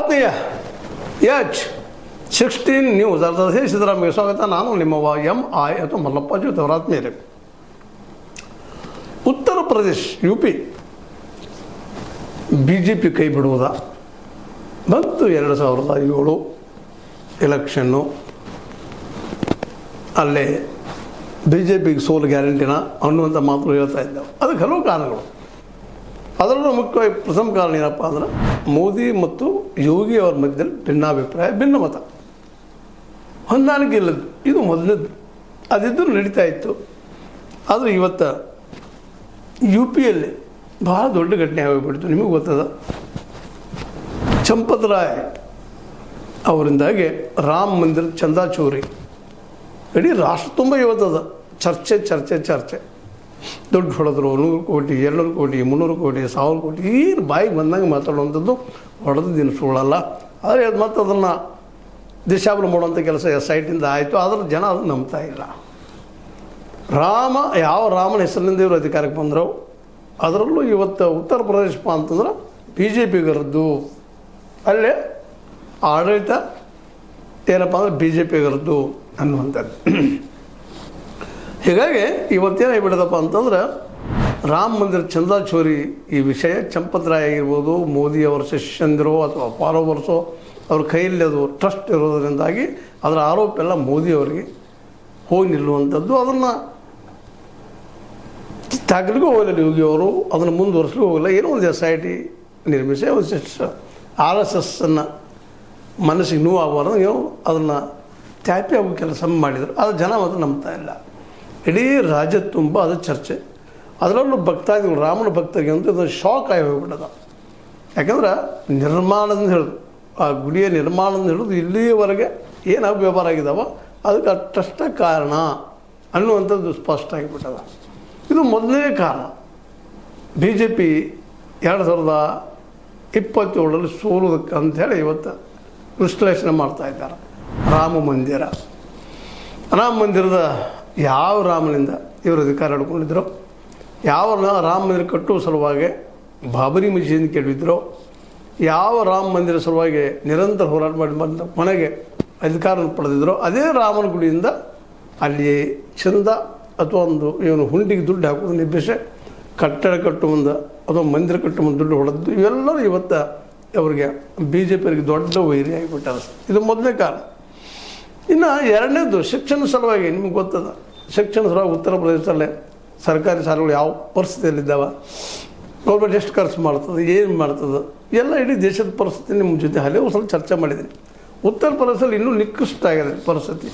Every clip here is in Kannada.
ಆತ್ಮೀಯ H16 ನ್ಯೂಸ್ ಅರ್ಧದೇ ಸಿದ್ದರಾಮಯ್ಯ ಸ್ವಾಗತ. ನಾನು ನಿಮ್ಮವ MI ಅಥವಾ ಮಲ್ಲಪ್ಪ ಜೊತೆ ಆತ್ಮೀಯರೇ. ಉತ್ತರ ಪ್ರದೇಶ್ UP BJP ಕೈ ಬಿಡುವುದಾ ಮತ್ತು 2007 ಎಲೆಕ್ಷನ್ನು ಅಲ್ಲೇ BJPಗೆ ಸೋಲು ಗ್ಯಾರಂಟಿನ ಅನ್ನುವಂಥ ಮಾತುಗಳು ಹೇಳ್ತಾ ಇದ್ದಾವೆ. ಅದಕ್ಕೆ ಹಲವು ಕಾರಣಗಳು. ಅದರಲ್ಲೂ ಮುಖ್ಯವಾಗಿ ಪ್ರಥಮ ಕಾರಣ ಏನಪ್ಪ ಅಂದ್ರೆ ಮೋದಿ ಮತ್ತು ಯೋಗಿ ಅವರ ಮಧ್ಯದಲ್ಲಿ ಭಿನ್ನಾಭಿಪ್ರಾಯ, ಭಿನ್ನಮತ, ಹೊಂದಾಣಿಕೆ ಇಲ್ಲದ್ದು. ಇದು ಮೊದಲನೇದು. ಅದಿದ್ದರೂ ನಡೀತಾ ಇತ್ತು. ಆದರೆ ಇವತ್ತು UPಯಲ್ಲಿ ಭಾಳ ದೊಡ್ಡ ಘಟನೆ ಆಗಿಬಿಡ್ತು. ನಿಮಗೆ ಗೊತ್ತದ, ಚಂಪತ್ ರಾಯ್ ಅವರಿಂದಾಗಿ ರಾಮ ಮಂದಿರ ಚಂದಾ ಚೋರಿ ಇಡೀ ರಾಷ್ಟ್ರ ತುಂಬ ಇವತ್ತದ ಚರ್ಚೆ. ದುಡ್ಡು ಹೊಡೆದ್ರು 100 ಕೋಟಿ 200 ಕೋಟಿ 300 ಕೋಟಿ 1000 ಕೋಟಿ ಏನು ಬಾಯಿಗೆ ಬಂದಂಗೆ ಮಾತಾಡುವಂಥದ್ದು ಹೊಡೆದು ದಿನಸುಗಳಲ್ಲ. ಆದರೆ ಅದು ಮತ್ತು ಅದನ್ನು ದಿಶಾಬಲ ಮಾಡುವಂಥ ಕೆಲಸ SITಯಿಂದ ಆಯಿತು. ಆದರೆ ಜನ ಅದನ್ನು ನಂಬ್ತಾ ಇಲ್ಲ. ಯಾವ ರಾಮನ ಹೆಸರಿನಿಂದ ಇವರು ಅಧಿಕಾರಕ್ಕೆ ಬಂದರು. ಅದರಲ್ಲೂ ಇವತ್ತು ಉತ್ತರ ಪ್ರದೇಶಪ್ಪ ಅಂತಂದ್ರೆ BJPಗರದ್ದು, ಅಲ್ಲೇ ಆಡಳಿತ ಏನಪ್ಪ ಅಂದ್ರೆ BJPಗರದ್ದು ಅನ್ನುವಂಥದ್ದು. ಹೀಗಾಗಿ ಇವತ್ತೇನಾಗಿಬಿಡದಪ್ಪ ಅಂತಂದ್ರೆ ರಾಮ ಮಂದಿರ ಚಂದಾ ಚೋರಿ ಈ ವಿಷಯ ಚಂಪತ್ ರಾಯ್ ಆಗಿರ್ಬೋದು, ಮೋದಿ ಅವರ ಶಿಷ್ಯಂದಿರೋ ಅಥವಾ ಫಾಲೋವರ್ಸೋ ಅವ್ರ ಕೈಯಲ್ಲಿ ಅದು ಟ್ರಸ್ಟ್ ಇರೋದರಿಂದಾಗಿ ಅದರ ಆರೋಪ ಎಲ್ಲ ಮೋದಿ ಅವರಿಗೆ ಹೋಗಿ ನಿಲ್ಲುವಂಥದ್ದು. ಅದನ್ನು ತಾಗಲಿಗೂ ಹೋಗಲಿಲ್ಲ ಯೋಗಿ ಅವರು, ಅದನ್ನು ಮುಂದುವರಿಸಲಿಗೂ ಹೋಗಲ್ಲ. ಏನೋ ಒಂದು SIT ನಿರ್ಮಿಸಿ RSS ಮನಸ್ಸಿಗೆ ನೋವಾಗಬಾರ್ದು ಏನೋ ಅದನ್ನು ಟ್ಯಾಪಿ ಆಗೋ ಕೆಲಸ ಮಾಡಿದರು. ಅದು ಜನ ಮಾತ್ರ ನಂಬ್ತಾ ಇಲ್ಲ. ಇಡೀ ರಾಜ್ಯ ತುಂಬ ಅದು ಚರ್ಚೆ. ಅದರಲ್ಲೂ ಭಕ್ತಾದಿಗಳು, ರಾಮನ ಭಕ್ತರಿಗೆ ಅಂತ ಅದು ಶಾಕ್ ಆಗಿ ಹೋಗ್ಬಿಟ್ಟದ. ಯಾಕಂದ್ರೆ ನಿರ್ಮಾಣದಿಂದ ಹಿಡಿದು ಆ ಗುಡಿಯ ನಿರ್ಮಾಣದಿಂದ ಹಿಡಿದು ಇಲ್ಲಿಯವರೆಗೆ ಏನು ಅವ್ಯವಹಾರ ಆಗಿದ್ದಾವ ಅದಕ್ಕೆ ಅಷ್ಟಷ್ಟ ಕಾರಣ ಅನ್ನುವಂಥದ್ದು ಸ್ಪಷ್ಟ ಆಗಿಬಿಟ್ಟದ. ಇದು ಮೊದಲನೇ ಕಾರಣ. BJP 2027 ಸೋಲೋದಕ್ಕೆ ಅಂಥೇಳಿ ಇವತ್ತು ವಿಶ್ಲೇಷಣೆ ಮಾಡ್ತಾಯಿದ್ದಾರೆ. ರಾಮ ಮಂದಿರದ ಯಾವ ರಾಮನಿಂದ ಇವರು ಅಧಿಕಾರ ಹಿಡ್ಕೊಂಡಿದ್ರು, ಯಾವ ರಾಮ ಮಂದಿರ ಕಟ್ಟುವ ಸಲುವಾಗಿ ಬಾಬರಿ ಮಸೀದಿ ಕೆಡವಿದ್ರು, ಯಾವ ರಾಮ ಮಂದಿರ ಸಲುವಾಗಿ ನಿರಂತರ ಹೋರಾಟ ಮಾಡಿ ಬಂದ ಮನೆಗೆ ಅಧಿಕಾರವನ್ನು ಪಡೆದಿದ್ರು, ಅದೇ ರಾಮನ ಗುಡಿಯಿಂದ ಅಲ್ಲಿ ಚಂದ ಅಥವಾ ಒಂದು ಇವನು ಹುಂಡಿಗೆ ದುಡ್ಡು ಹಾಕೋದು ನಿಬ್ಬಿಸಿ ಕಟ್ಟಡ ಕಟ್ಟುವಂದು ಅಥವಾ ಮಂದಿರ ಕಟ್ಟುವಂದು ದುಡ್ಡು ಹೊಡೆದು ಇವೆಲ್ಲರೂ ಇವತ್ತು ಅವರಿಗೆ BJPಯವರಿಗೆ ದೊಡ್ಡ ವೈರಿ ಆಗಿಬಿಟ್ಟಾರೆ. ಇದು ಮೊದಲನೇ ಕಾರಣ. ಇನ್ನು ಎರಡನೇದು ಶಿಕ್ಷಣ ಸಲುವಾಗಿ. ನಿಮ್ಗೆ ಗೊತ್ತದ, ಶಿಕ್ಷಣ ಸಲುವಾಗಿ ಉತ್ತರ ಪ್ರದೇಶದಲ್ಲೇ ಸರ್ಕಾರಿ ಶಾಲೆಗಳು ಯಾವ ಪರಿಸ್ಥಿತಿಯಲ್ಲಿದ್ದಾವೆ, ಗೌರ್ಮೆಂಟ್ ಎಷ್ಟು ಖರ್ಚು ಮಾಡ್ತದೆ, ಏನು ಮಾಡ್ತದೆ, ಎಲ್ಲ ಇಡೀ ದೇಶದ ಪರಿಸ್ಥಿತಿ ನಿಮ್ಮ ಜೊತೆ ಹಲವು ಸಲ ಚರ್ಚೆ ಮಾಡಿದ್ದೀನಿ. ಉತ್ತರ ಪ್ರದೇಶದಲ್ಲಿ ಇನ್ನೂ ನಿಕೃಷ್ಟ ಆಗಿದೆ ಪರಿಸ್ಥಿತಿ.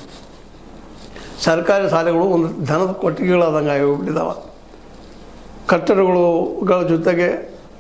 ಸರ್ಕಾರಿ ಶಾಲೆಗಳು ಒಂದು ಧನದ ಕೊಟ್ಟಿಗೆಗಳಾದಂಗೆ ಆಗೋಗ್ಬಿಟ್ಟಿದ್ದಾವೆ. ಕಟ್ಟಡಗಳ ಜೊತೆಗೆ